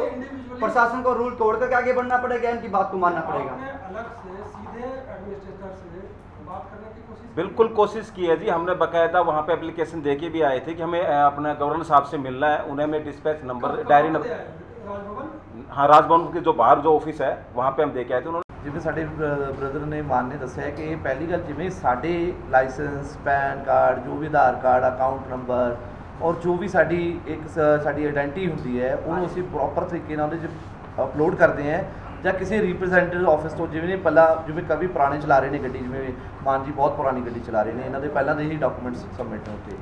C: प्रशासन को रूल तोड़ करके आगे बढ़ना पड़ेगा, इनकी बात को मानना पड़ेगा।
E: आपने अलग से सीधे एडमिनिस्ट्रेटर से बात करने की कोशिश
B: बिल्कुल कोशिश की है जी, हमने बाकायदा वहाँ पे एप्लीकेशन दे के भी आए थे कि हमें अपने गवर्नर साहब से मिलना है। उन्हें हमें dispatch number, diary number,
E: Raj Bhavan
B: हाँ राजभवन के जो बाहर जो ऑफिस है वहाँ पे हम दे के आए थे। उन्होंने
F: ਜਿਵੇਂ ਸਾਡੇ ਬ੍ਰਦਰ ਨੇ ਮਾਨ ਨੇ ਦੱਸਿਆ ਕਿ ਇਹ ਪਹਿਲੀ ਗੱਲ, ਜਿਵੇਂ ਸਾਡੇ ਲਾਇਸੈਂਸ, ਪੈਨ ਕਾਰਡ, ਜੋ ਵੀ ਆਧਾਰ ਕਾਰਡ, ਅਕਾਊਂਟ ਨੰਬਰ ਔਰ ਜੋ ਵੀ ਸਾਡੀ ਇੱਕ ਸਾਡੀ ਆਇਡੈਂਟੀ ਹੁੰਦੀ ਹੈ, ਉਹਨੂੰ ਅਸੀਂ ਪ੍ਰੋਪਰ ਤਰੀਕੇ ਨਾਲ ਉਹਦੇ 'ਚ ਅਪਲੋਡ ਕਰਦੇ ਹਾਂ ਜਾਂ ਕਿਸੇ ਰਿਪਰੈਜ਼ੈਂਟੇਟਿਵ ਆਫਿਸ ਤੋਂ, ਜਿਵੇਂ ਪਹਿਲਾਂ ਜਿਵੇਂ ਕਵੀ ਪੁਰਾਣੇ ਚਲਾ ਰਹੇ ਨੇ ਗੱਡੀ, ਜਿਵੇਂ ਮਾਨ ਜੀ ਬਹੁਤ ਪੁਰਾਣੀ ਗੱਡੀ ਚਲਾ ਰਹੇ ਨੇ, ਇਹਨਾਂ ਦੇ ਪਹਿਲਾਂ ਦੇ ਹੀ ਡਾਕੂਮੈਂਟਸ ਸਬਮਿਟ ਹੁੰਦੇ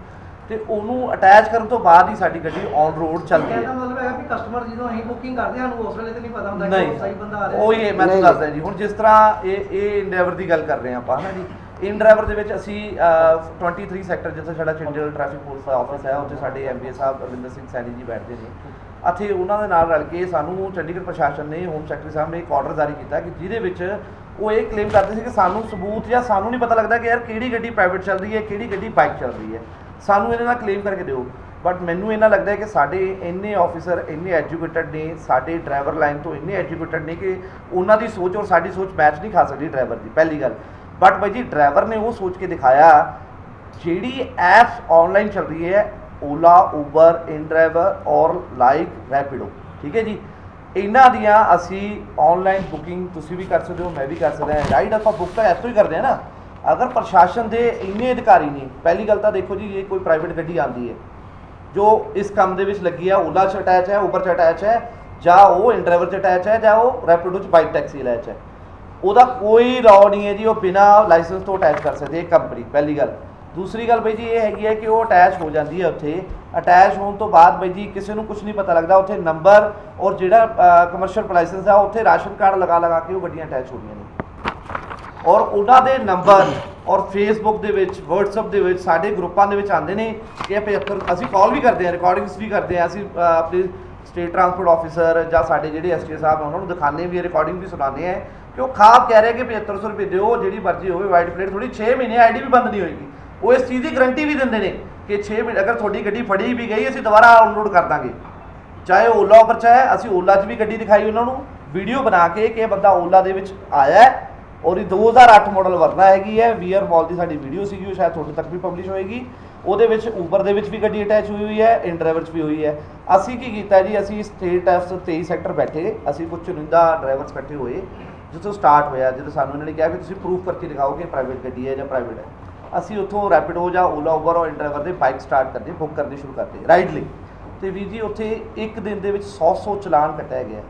F: ਤੇ ਉਹਨੂੰ ਅਟੈਚ ਕਰਨ ਤੋਂ ਬਾਅਦ ਹੀ ਸਾਡੀ ਗੱਡੀ ਔਨ ਰੋਡ ਚੱਲਦੀ ਹੈ।
G: ਇਹਦਾ ਮਤਲਬ ਹੈ ਕਿ ਕਸਟਮਰ ਜਦੋਂ ਅਸੀਂ ਬੁਕਿੰਗ ਕਰਦੇ ਹਾਂ, ਸਾਨੂੰ ਉਸ ਵੇਲੇ ਤੇ ਨਹੀਂ ਪਤਾ ਹੁੰਦਾ ਕਿ
F: ਨਹੀਂ,
G: ਉਹ ਸਹੀ ਬੰਦਾ ਆ ਰਿਹਾ।
F: ਉਹ ਹੀ ਮੈਂ ਤੁਹਾਨੂੰ ਦੱਸਦਾ ਜੀ। ਹੁਣ ਜਿਸ ਤਰ੍ਹਾਂ ਇਹ ਇਨਡਰਾਈਵਰ ਦੀ ਗੱਲ ਕਰ ਰਹੇ ਹਾਂ ਆਪਾਂ, ਹੈ ਨਾ ਜੀ। ਇਨਡਰਾਈਵਰ ਦੇ ਵਿੱਚ ਅਸੀਂ 23 ਸੈਕਟਰ, ਜਿੱਥੇ ਸਾਡਾ ਚੰਡੀਗੜ੍ਹ ਟ੍ਰੈਫਿਕ ਪੁਲਿਸ ਦਾ ਆਫਿਸ ਹੈ, ਉੱਥੇ ਸਾਡੇ ਐਮਪੀ ਸਾਹਿਬ ਰਵਿੰਦਰ ਸਿੰਘ ਸੈਣੀ ਜੀ ਬੈਠਦੇ ਨੇ। ਅਤੇ ਉਹਨਾਂ ਦੇ ਨਾਲ ਰਲ ਕੇ ਸਾਨੂੰ ਚੰਡੀਗੜ੍ਹ ਪ੍ਰਸ਼ਾਸਨ ਨੇ, ਹੋਮ ਸੈਕਟਰੀ ਸਾਹਿਬ ਨੇ ਇੱਕ ਆਰਡਰ ਜਾਰੀ ਕੀਤਾ ਕਿ ਜਿਹਦੇ ਵਿੱਚ ਉਹ ਇਹ ਕਲੇਮ ਕਰਦੇ ਸੀ ਕਿ ਸਾਨੂੰ ਸਬੂਤ ਜਾਂ ਸਾਨੂੰ ਨਹੀਂ ਪਤਾ ਲੱਗਦਾ ਕਿ ਯਾਰ ਕਿਹੜੀ ਗੱਡੀ ਪ੍ਰਾਈਵੇਟ ਚੱਲ ਰਹੀ ਹੈ, ਕਿਹੜੀ ਗੱਡੀ ਬਾਈਕ ਚੱਲ ਰਹੀ ਹੈ, ਸਾਨੂੰ ਇਹਨਾਂ ਨਾਲ ਕਲੇਮ ਕਰਕੇ ਦਿਓ। ਬਟ ਮੈਨੂੰ ਇਹਨਾਂ ਲੱਗਦਾ ਹੈ ਕਿ ਸਾਡੇ ਇੰਨੇ ਆਫੀਸਰ ਇੰਨੇ ਐਜੂਕੇਟਡ ਨੇ, ਸਾਡੇ ਡਰਾਈਵਰ ਲਾਈਨ ਤੋਂ ਇੰਨੇ ਐਜੂਕੇਟਡ ਨੇ ਕਿ ਉਹਨਾਂ ਦੀ ਸੋਚ ਔਰ ਸਾਡੀ ਸੋਚ ਮੈਚ ਨਹੀਂ ਖਾ ਸਕਦੀ ਡਰਾਈਵਰ ਦੀ, ਪਹਿਲੀ ਗੱਲ। ਬਟ ਬਾਈ ਜੀ ਡਰਾਈਵਰ ਨੇ ਉਹ ਸੋਚ ਕੇ ਦਿਖਾਇਆ, ਜਿਹੜੀ ਐਪਸ ਆਨਲਾਈਨ ਚੱਲ ਰਹੀ ਹੈ, ਓਲਾ, ਉਬਰ, ਇਨਡਰਾਈਵਰ ਔਰ ਲਾਈਕ ਰੈਪਿਡੋ, ਠੀਕ ਹੈ ਜੀ, ਇਹਨਾਂ ਦੀਆਂ ਅਸੀਂ ਆਨਲਾਈਨ ਬੁਕਿੰਗ ਤੁਸੀਂ ਵੀ ਕਰ ਸਕਦੇ ਹੋ, ਮੈਂ ਵੀ ਕਰ ਸਕਦਾ। ਰਾਈਡ ਆਪਾਂ ਬੁੱਕ ਤਾਂ ਇੱਥੋਂ ਹੀ ਕਰਦੇ ਹਾਂ ਨਾ। ਅਗਰ ਪ੍ਰਸ਼ਾਸਨ ਦੇ ਇੰਨੇ ਅਧਿਕਾਰੀ ਨੇ, ਪਹਿਲੀ ਗੱਲ ਤਾਂ ਦੇਖੋ ਜੀ, ਜੇ ਕੋਈ ਪ੍ਰਾਈਵੇਟ ਗੱਡੀ ਆਉਂਦੀ ਹੈ ਜੋ ਇਸ ਕੰਮ ਦੇ ਵਿੱਚ ਲੱਗੀ ਹੈ, ਓਲਾ 'ਚ ਅਟੈਚ ਹੈ, ਉਬਰ 'ਚ ਅਟੈਚ ਹੈ, ਜਾਂ ਉਹ ਇਨਡਰਾਈਵਰ 'ਚ ਅਟੈਚ ਹੈ, ਜਾਂ ਉਹ ਰੈਪਿਡੋ 'ਚ ਬਾਈਕ ਟੈਕਸੀ ਅਟੈਚ ਹੈ, ਉਹਦਾ ਕੋਈ ਲਾਅ ਨਹੀਂ ਹੈ ਜੀ ਉਹ ਬਿਨਾਂ ਲਾਇਸੈਂਸ ਤੋਂ ਅਟੈਚ ਕਰ ਸਕਦੇ ਕੰਪਨੀ, ਪਹਿਲੀ ਗੱਲ। ਦੂਸਰੀ ਗੱਲ ਬਈ ਜੀ ਇਹ ਹੈਗੀ ਹੈ ਕਿ ਉਹ ਅਟੈਚ ਹੋ ਜਾਂਦੀ ਹੈ ਉੱਥੇ। ਅਟੈਚ ਹੋਣ ਤੋਂ ਬਾਅਦ ਬਈ ਜੀ ਕਿਸੇ ਨੂੰ ਕੁਝ ਨਹੀਂ ਪਤਾ ਲੱਗਦਾ, ਉੱਥੇ ਨੰਬਰ ਔਰ ਜਿਹੜਾ ਕਮਰਸ਼ੀਅਲ ਲਾਇਸੈਂਸ ਆ, ਉੱਥੇ ਰਾਸ਼ਨ ਕਾਰਡ ਲਗਾ ਕੇ ਉਹ ਗੱਡੀਆਂ ਅਟੈਚ ਹੋ ਰਹੀਆਂ ਨੇ। ਔਰ ਉਹਨਾਂ ਦੇ ਨੰਬਰ ਔਰ ਫੇਸਬੁੱਕ ਦੇ ਵਿੱਚ, ਵਟਸਐਪ ਦੇ ਵਿੱਚ, ਸਾਡੇ ਗਰੁੱਪਾਂ ਦੇ ਵਿੱਚ ਆਉਂਦੇ ਨੇ ਕਿ 75, ਅਸੀਂ ਕਾਲ ਵੀ ਕਰਦੇ ਹਾਂ, ਰਿਕਾਰਡਿੰਗਸ ਵੀ ਕਰਦੇ ਹਾਂ। ਅਸੀਂ ਆਪਣੇ ਸਟੇਟ ਟਰਾਂਸਪੋਰਟ ਆਫਿਸਰ ਜਾਂ ਸਾਡੇ ਜਿਹੜੇ ਐਸਟੀ ਸਾਹਿਬ ਆ ਉਹਨਾਂ ਨੂੰ ਦਿਖਾਉਂਦੇ ਵੀ, ਰਿਕਾਰਡਿੰਗ ਵੀ ਸੁਣਾਉਂਦੇ ਹਾਂ ਕਿ ਉਹ ਖਾਬ ਕਹਿ ਰਹੇ ਕਿ 7500 ਰੁਪਏ ਦਿਓ, ਜਿਹੜੀ ਮਰਜ਼ੀ ਹੋਵੇ, ਵਾਈਟ ਪਲੇਟ ਥੋੜੀ 6 ਮਹੀਨੇ ਆਈਡੀ ਵੀ ਬੰਦ ਨਹੀਂ ਹੋਏਗੀ। ਉਹ ਇਸ ਚੀਜ਼ ਦੀ ਗਰੰਟੀ ਵੀ ਦਿੰਦੇ ਨੇ ਕਿ 6 ਮਹੀਨੇ ਅਗਰ ਤੁਹਾਡੀ ਗੱਡੀ ਫੜੀ ਵੀ ਗਈ, ਅਸੀਂ ਦੁਬਾਰਾ ਅਨਲੋਡ ਕਰ ਦਾਂਗੇ। ਚਾਹੇ ਓਲਾ ਉੱਪਰ, ਚਾਹੇ ਅਸੀਂ ਓਲਾ 'ਚ ਵੀ ਗੱਡੀ ਦਿਖਾਈ ਉਹਨਾਂ ਨੂੰ ਵੀਡੀਓ ਬਣਾ ਕੇ ਕਿ ਇਹ ਬੰਦਾ ਓਲਾ ਦੇ ਵਿੱਚ ਆਇਆ ਹੈ ਔਰ ਇਹ 2008 ਮਾਡਲ ਵਰਨਾ ਹੈਗੀ ਹੈ। ਵੀਆਰ ਮਾਲ ਦੀ ਸਾਡੀ ਵੀਡੀਓ ਸੀਗੀ, ਉਹ ਸ਼ਾਇਦ ਤੁਹਾਡੇ ਤੱਕ ਵੀ ਪਬਲਿਸ਼ ਹੋਏਗੀ। ਉਹਦੇ ਵਿੱਚ ਉਬਰ ਦੇ ਵਿੱਚ ਵੀ ਗੱਡੀ ਅਟੈਚ ਹੋਈ ਹੋਈ ਹੈ, ਇਨਡਰਾਈਵਰ 'ਚ ਵੀ ਹੋਈ ਹੈ। ਅਸੀਂ ਕੀ ਕੀਤਾ ਜੀ, ਅਸੀਂ ਸਟੇਟ ਐਫ 23 ਸੈਕਟਰ ਬੈਠੇ, ਅਸੀਂ ਕੁਝ ਚੁਣਿੰਦਾ ਡਰਾਈਵਰਸ ਇਕੱਠੇ ਹੋਏ। ਜਿੱਥੋਂ ਸਟਾਰਟ ਹੋਇਆ, ਜਦੋਂ ਸਾਨੂੰ ਇਹਨਾਂ ਨੇ ਕਿਹਾ ਕਿ ਤੁਸੀਂ ਪ੍ਰੂਫ ਕਰਕੇ ਦਿਖਾਓ ਕਿ ਪ੍ਰਾਈਵੇਟ ਗੱਡੀ ਹੈ ਜਾਂ ਪ੍ਰਾਈਵੇਟ ਹੈ, ਅਸੀਂ ਉੱਥੋਂ ਰੈਪਿਡੋ ਜਾਂ ਓਲਾ, ਉਬਰ ਔਰ ਇਨਡਰਾਈਵਰ ਦੇ ਬਾਈਕ ਸਟਾਰਟ ਕਰਦੇ, ਬੁੱਕ ਕਰਨੀ ਸ਼ੁਰੂ ਕਰਦੇ ਰਾਈਡ ਲਈ। ਅਤੇ ਵੀਰ ਜੀ ਉੱਥੇ ਇੱਕ ਦਿਨ ਦੇ ਵਿੱਚ 100 ਚਲਾਨ ਕੱਟਿਆ ਗਿਆ,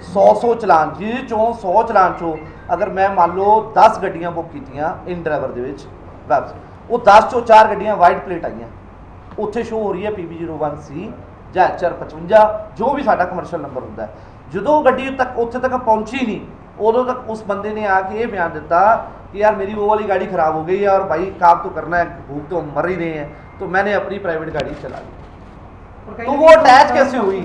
F: 100 ਚਲਾਨ, ਜਿਹਦੇ ਚੋਂ 100 ਚਲਾਨ ਚੋਂ ਅਗਰ ਮੈਂ ਮੰਨ ਲਓ 10 ਗੱਡੀਆਂ ਬੁੱਕ ਕੀਤੀਆਂ ਇਨਡਰਾਈਵਰ ਦੇ ਵਿੱਚ ਵੈਬਸ, ਉਹ 10 ਚੋਂ 4 ਗੱਡੀਆਂ ਵਾਈਟ ਪਲੇਟ ਆਈਆਂ, ਉੱਥੇ ਸ਼ੋ ਹੋ ਰਹੀ ਹੈ PB01C ਜਾਂ HR55, ਜੋ ਵੀ ਸਾਡਾ ਕਮਰਸ਼ੀਅਲ ਨੰਬਰ ਹੁੰਦਾ ਹੈ। ਜਦੋਂ ਗੱਡੀ ਤੱਕ ਉੱਥੇ ਤੱਕ ਪਹੁੰਚੀ ਨਹੀਂ, ਉਦੋਂ तक उस बंदे ने आके ये बयान दिता कि यार मेरी वो वाली गाड़ी ख़राब हो गई है और भाई काम तो करना है, भूख तो मर ही रहे हैं, तो मैंने अपनी प्राइवेट गाड़ी चला ली। तो वो अटैच कैसे हुई?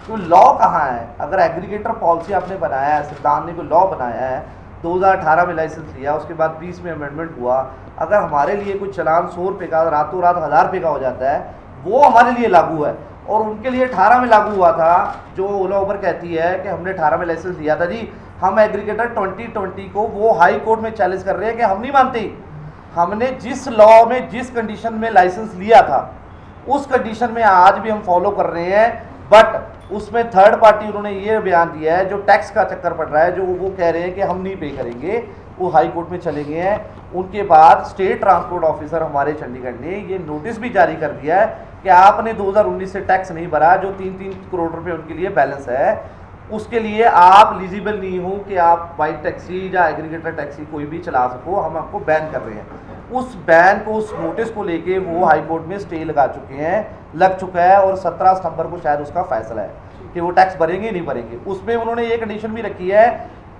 F: तो लॉ कहाँ है? अगर एग्रीगेटर पॉलिसी आपने बनाया है, सरकार ने कोई लॉ बनाया है, 2018 में लाइसेंस लिया, उसके बाद 20 में अमेंडमेंट हुआ, अगर हमारे लिए कोई चलान 100 रुपये का रातों रात 1000 रुपये का हो जाता है, वो हमारे लिए लागू है। और उनके लिए 18 में लागू हुआ था, जो ओला उबर कहती है कि हमने 18 में लाइसेंस लिया था जी, हम एग्रीगेटर 2020 को वो हाई कोर्ट में चैलेंज कर रहे हैं कि हम नहीं मानते, हमने जिस लॉ में जिस कंडीशन में लाइसेंस लिया था उस कंडीशन में आज भी हम फॉलो कर रहे हैं। बट उसमें थर्ड पार्टी उन्होंने ये बयान दिया है, जो टैक्स का चक्कर पड़ रहा है, जो वो कह रहे हैं कि हम नहीं पे करेंगे, वो हाई कोर्ट में चले गए हैं। उनके बाद स्टेट ट्रांसपोर्ट ऑफिसर हमारे चंडीगढ़ ने ये नोटिस भी जारी कर दिया है कि आपने 2019 से टैक्स नहीं भरा, जो 3-3 करोड़ रुपए उनके लिए बैलेंस है, उसके लिए आप एलिजिबल नहीं हो कि आप बाइक टैक्सी या एग्रीगेटर टैक्सी कोई भी चला सको, हम आपको बैन कर रहे हैं। उस बैन को, उस नोटिस को लेके वो हाई कोर्ट में स्टे लगा चुके हैं, लग चुका है, और 17 सितंबर को शायद उसका फैसला है कि वो टैक्स भरेंगे नहीं भरेंगे। उसमें उन्होंने ये कंडीशन भी रखी है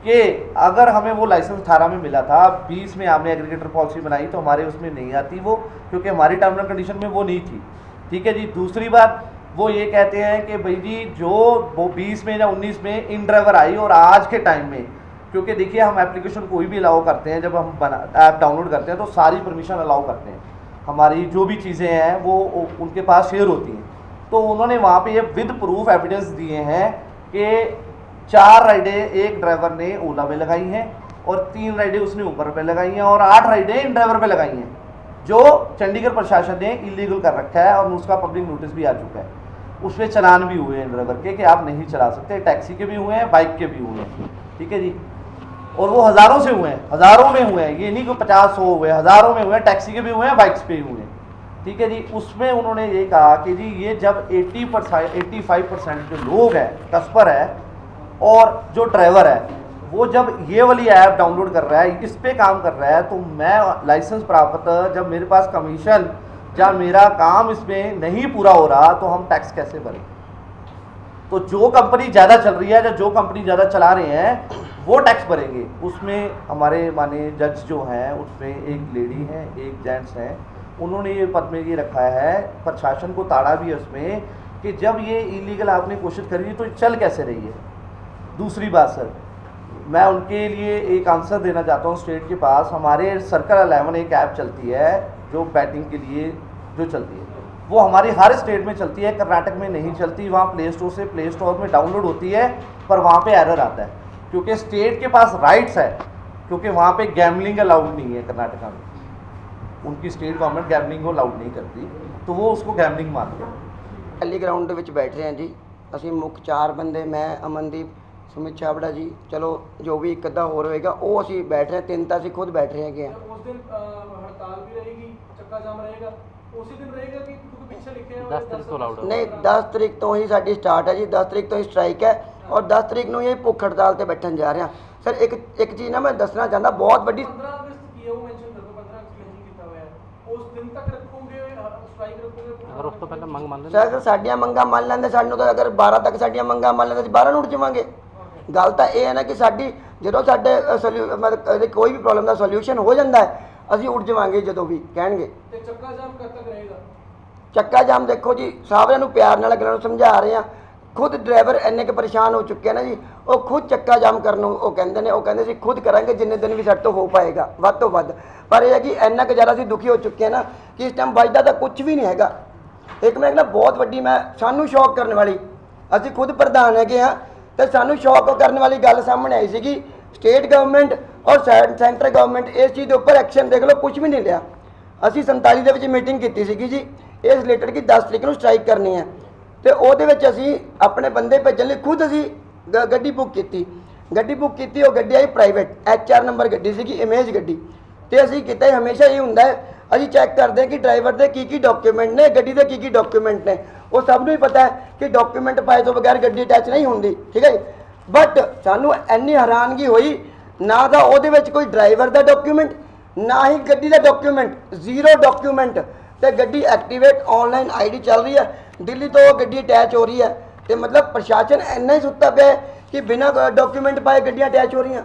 F: कि अगर हमें वो लाइसेंस 18 में मिला था, 20 में आपने एग्रीगेटर पॉलिसी बनाई तो हमारे उसमें नहीं आती वो, क्योंकि हमारी टर्म एंड कंडीशन में वो नहीं थी। ठीक है जी। दूसरी बात, वो ये कहते हैं कि भाई जी जो वो 20 में या 19 में इन ड्राइवर आई और आज के टाइम में, क्योंकि देखिए हम एप्लीकेशन कोई भी अलाउ करते हैं, जब हम ऐप डाउनलोड करते हैं तो सारी परमिशन अलाउ करते हैं, हमारी जो भी चीज़ें हैं वो उनके पास शेयर होती हैं। तो उन्होंने वहाँ पे ये विद प्रूफ एविडेंस दिए हैं कि 4 राइडें एक ड्राइवर ने ओला पे लगाई हैं और 3 राइडें उसने ऊबर पे लगाई हैं और 8 राइडें इन ड्राइवर पे लगाई हैं, जो चंडीगढ़ प्रशासन ने इलीगल कर रखा है और उसका पब्लिक नोटिस भी आ चुका है। उस पर चलान भी हुए हैं ड्राइवर के कि आप नहीं चला सकते, टैक्सी के भी हुए हैं, बाइक के भी हुए हैं, ठीक है जी। और वो हज़ारों से हुए हैं, हज़ारों में हुए हैं, ये नहीं कि 50-100 हुए, हज़ारों में हुए हैं, टैक्सी के भी हुए हैं, बाइक्स पे हुए हैं, ठीक है जी। उसमें उन्होंने ये कहा कि जी ये जब 85% जो लोग हैं, कस्टमर है और जो ड्राइवर है, वो जब ये वाली ऐप डाउनलोड कर रहा है, इस पे काम कर रहा है, तो मैं लाइसेंस प्राप्त जब मेरे पास कमीशन, जब मेरा काम इसमें नहीं पूरा हो रहा, तो हम टैक्स कैसे भरें? तो जो कंपनी ज़्यादा चल रही है या जो कंपनी ज़्यादा चला रहे हैं वो टैक्स भरेंगे। उसमें हमारे माने जज जो हैं, उसमें एक लेडी है, एक जेंट्स हैं, उन्होंने ये पद में ये रखा है, प्रशासन को ताड़ा भी है उसमें कि जब ये इलीगल आपने कोशिश करी तो चल कैसे रही है। दूसरी बात सर, मैं उनके लिए एक आंसर देना चाहता हूँ स्टेट के पास। हमारे सर्कल 11 एक ऐप चलती है जो बैटिंग के लिए जो चलती है, वो हमारी हर स्टेट में चलती है, कर्नाटक में नहीं चलती। वहाँ प्ले स्टोर में डाउनलोड होती है, पर वहाँ पे एरर आता है क्योंकि स्टेट के पास राइट्स है, क्योंकि वहाँ पे गैमलिंग अलाउड नहीं है कर्नाटका में, उनकी स्टेट गवर्नमेंट गैमलिंग को अलाउड नहीं करती, तो वो उसको गैमलिंग मानते हैं।
C: अली ग्राउंड ਵਿੱਚ ਬੈਠ ਰਹੇ ਹਾਂ ਜੀ ਅਸੀਂ ਮੁੱਖ 4 ਬੰਦੇ, मैं अमनदीप, सुमित छाबड़ा जी, चलो जो भी एक अद्धा होर होएगा वो असी बैठ रहे हैं, 3 ਤਾਂ ਅਸੀਂ खुद बैठ रहे हैं।
D: उस दिन हड़ताल भी रहेगी, चक्का जाम रहेगा, उसी दिन रहेगा कि क्योंकि पीछे लिखे हैं 10 तरीक तो अलाउड है।
C: नहीं 10 तरीक तो ही साडी स्टार्ट है जी, 10 तरीक तो ही स्ट्राइक है और 10 तरीक ਨੂੰ ਇਹ ਭੁੱਖ ਹੜਤਾਲ ਤੇ ਬੈਠਣ ਜਾ ਰਹੇ ਹਾਂ। ਸਰ ਇੱਕ ਚੀਜ਼ ਨਾ ਮੈਂ ਦੱਸਣਾ ਚਾਹੁੰਦਾ, ਬਹੁਤ ਵੱਡੀ
D: 15 अगस्त की है वो मेंशन कर दो, 15 अगस्त मेंशन किया हुआ है, उस दिन तक रखोगे स्ट्राइक रखोगे?
A: अगर उस तो पहले मंग मान लें
C: ਸਰ ਸਾਡੀਆਂ ਮੰਗਾਂ ਮੰਨ ਲੈਂਦੇ, ਸਾਨੂੰ ਤਾਂ ਅਗਰ 12 ਤੱਕ ਸਾਡੀਆਂ ਮੰਗਾਂ ਮੰਨ ਲੈਂਦੇ ਅਸੀਂ 12 ਨੂੰ ਉੱਠ ਜਾਵਾਂਗੇ। ਗੱਲ ਤਾਂ ਇਹ ਹੈ ਨਾ ਕਿ ਸਾਡੀ ਜਦੋਂ ਸਾਡੇ ਮਤਲਬ ਕੋਈ ਵੀ ਪ੍ਰੋਬਲਮ ਦਾ ਸੋਲੂਸ਼ਨ ਹੋ ਜਾਂਦਾ ਹੈ ਅਸੀਂ ਉੱਠ ਜਾਵਾਂਗੇ ਜਦੋਂ ਵੀ ਕਹਿਣਗੇ।
D: ਤੇ ਚੱਕਾ ਜਾਮ ਕਦ ਤੱਕ ਰਹੇਗਾ?
C: ਚੱਕਾ ਜਾਮ ਦੇਖੋ ਜੀ ਸਾਰਿਆਂ ਨੂੰ ਪਿਆਰ ਨਾਲ ਅਗਲੇ ਨੂੰ ਸਮਝਾ ਰਹੇ ਆ, ਖੁਦ ਡਰਾਈਵਰ ਇੰਨੇ ਕੁ ਪਰੇਸ਼ਾਨ ਹੋ ਚੁੱਕੇ ਨਾ ਜੀ, ਉਹ ਖੁਦ ਚੱਕਾ ਜਾਮ ਕਰਨ ਨੂੰ ਉਹ ਕਹਿੰਦੇ ਨੇ, ਉਹ ਕਹਿੰਦੇ ਸੀ ਖੁਦ ਕਰਾਂਗੇ ਜਿੰਨੇ ਦਿਨ ਵੀ ਸਾਡੇ ਤੋਂ ਹੋ ਪਾਏਗਾ ਵੱਧ ਤੋਂ ਵੱਧ। ਪਰ ਇਹ ਹੈ ਕਿ ਇੰਨਾ ਕੁ ਜ਼ਿਆਦਾ ਅਸੀਂ ਦੁਖੀ ਹੋ ਚੁੱਕੇ ਹਾਂ ਨਾ ਕਿ ਇਸ ਟਾਈਮ ਵੱਜਦਾ ਤਾਂ ਕੁਝ ਵੀ ਨਹੀਂ ਹੈਗਾ। ਇੱਕ ਮੈਂ ਕਹਿੰਦਾ ਬਹੁਤ ਵੱਡੀ ਸਾਨੂੰ ਸ਼ੌਕ ਕਰਨ ਵਾਲੀ, ਅਸੀਂ ਖੁਦ ਪ੍ਰਧਾਨ ਹੈਗੇ ਹਾਂ ਤੇ ਸਾਨੂੰ ਸ਼ੌਕ ਕਰਨ ਵਾਲੀ ਗੱਲ ਸਾਹਮਣੇ ਆਈ ਸੀਗੀ। ਸਟੇਟ ਗਵਰਨਮੈਂਟ ਔਰ ਸੈਂਟਰ ਗਵਰਨਮੈਂਟ ਇਸ ਚੀਜ਼ ਦੇ ਉੱਪਰ ਐਕਸ਼ਨ ਦੇਖ ਲਓ ਕੁਝ ਵੀ ਨਹੀਂ ਲਿਆ। ਅਸੀਂ 47 ਦੇ ਵਿੱਚ ਮੀਟਿੰਗ ਕੀਤੀ ਸੀਗੀ ਜੀ ਇਸ ਰਿਲੇਟਡ ਕਿ 10 ਤਰੀਕ ਨੂੰ ਸਟ੍ਰਾਈਕ ਕਰਨੀ ਹੈ ਤੇ ਉਹਦੇ ਵਿੱਚ ਅਸੀਂ ਆਪਣੇ ਬੰਦੇ ਭੇਜਣ ਲਈ ਖੁਦ ਅਸੀਂ ਗੱਡੀ ਬੁੱਕ ਕੀਤੀ। ਉਹ ਗੱਡੀ ਆਈ ਪ੍ਰਾਈਵੇਟ HR ਨੰਬਰ ਗੱਡੀ ਸੀਗੀ, ਇਮੇਜ ਗੱਡੀ। ਤੇ ਅਸੀਂ ਕੀਤਾ ਹਮੇਸ਼ਾ ਇਹ ਹੁੰਦਾ ਹੈ ਅਸੀਂ ਚੈੱਕ ਕਰਦੇ ਹਾਂ ਕਿ ਡਰਾਈਵਰ ਦੇ ਕੀ ਡਾਕੂਮੈਂਟ ਨੇ, ਗੱਡੀ ਦੇ ਕੀ ਡਾਕੂਮੈਂਟ ਨੇ। ਉਹ ਸਭ ਨੂੰ ਹੀ ਪਤਾ ਹੈ ਕਿ ਡਾਕੂਮੈਂਟ ਪਾਏ ਤੋਂ ਬਗੈਰ ਗੱਡੀ ਅਟੈਚ ਨਹੀਂ ਹੁੰਦੀ, ਠੀਕ ਹੈ। ਬਟ ਸਾਨੂੰ ਇੰਨੀ ਹੈਰਾਨਗੀ ਹੋਈ, ਨਾ ਤਾਂ ਉਹਦੇ ਵਿੱਚ ਕੋਈ ਡਰਾਈਵਰ ਦਾ ਡਾਕੂਮੈਂਟ, ਨਾ ਹੀ ਗੱਡੀ ਦਾ ਡਾਕੂਮੈਂਟ, ਜ਼ੀਰੋ ਡਾਕੂਮੈਂਟ। ਤੇ ਗੱਡੀ ਐਕਟੀਵੇਟ ਆਨਲਾਈਨ ID ਚੱਲ ਰਹੀ ਹੈ, ਦਿੱਲੀ ਤੋਂ ਗੱਡੀ ਅਟੈਚ ਹੋ ਰਹੀ ਹੈ। ਤੇ ਮਤਲਬ ਪ੍ਰਸ਼ਾਸਨ ਇੰਨਾ ਹੀ ਸੁੱਤਾ ਪਿਆ ਕਿ ਬਿਨਾਂ ਡਾਕੂਮੈਂਟ ਪਾਏ ਗੱਡੀਆਂ ਅਟੈਚ ਹੋ ਰਹੀਆਂ।